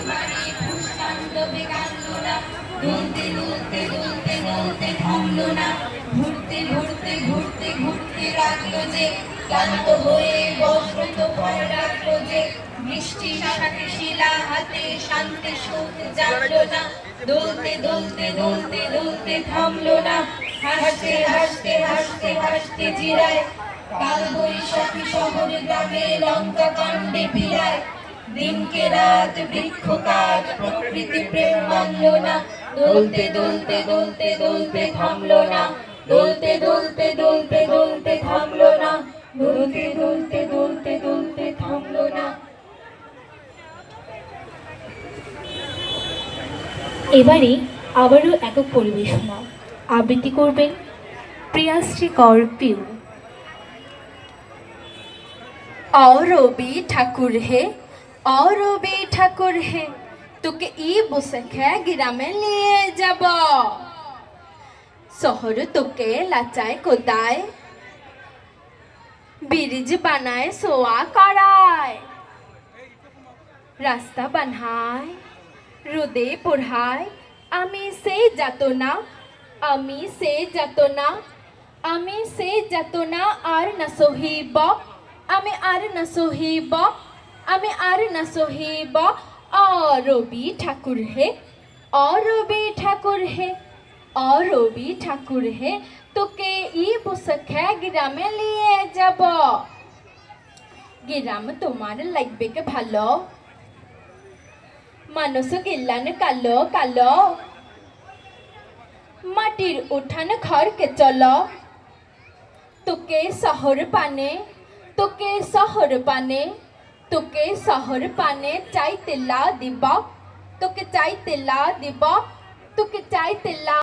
বাড়ি ফুষ্টান্তবে কাঁদলো না, দুলতে দুলতে দুলতে দুলতে থামলো না, ঘুরতে ঘুরতে ঘুরতে ঘুরতে লাগলো যে, ক্লান্ত হয়ে বজ্রত ভয় রাখলো যে, বৃষ্টির সাথে শিলা হাতে শান্তি সুখ জানলো না, দুলতে দুলতে দুলতে দুলতে থামলো না, হাসতে হাসতে হাসতে হাসতে জিরায়, কাল বৈশাখী শহর গ্রামে লঙ্কা কাণ্ডে ফিরায়, দিনকে রাত বৃক্ষ কাঠ প্রকৃতি প্রেম মানলো না, দুলতে দুলতে দুলতে দুলতে থামলো না, দুলতে দুলতে দুলতে দুলতে থামলো না, দুলতে দুলতে দুলতে দুলতে থামলো না। এবারে আবারও একক পরিবেশনা আবৃত্তি করবেন প্রিয়াশ্রী কর পিউ। रवि ठाकुर है रवि ठाकुर है তোকে ই বসেখে গ্রামে নিয়ে যাব, শহর তোকে লাচায় কোদায় ব্রিজ বানায় সোয়া করায়, রাস্তা বানায় রোদে পোড়ায়, আমি সে যাতনা আমি সে যাতনা আমি সে যাতনা আর না সহিব, আমি আর না সহিব আমি আর না সহিব। रवि ठाकुर है रवि ठाकुर है रवि ठाकुर है তোকে ই বসেখে গ্রামে নিয়ে যাব, গ্রাম তোমার লাগবে কে ভালো, মানুষ গিল্লান কালো কালো, মাটির উঠান ঘর কে চলো, তোকে শহর পানে তোকে শহর পানে তোকে শহর পানে চাইতে লা দিব, তোকে চাইতে লা দিব, তোকে চাইতে লা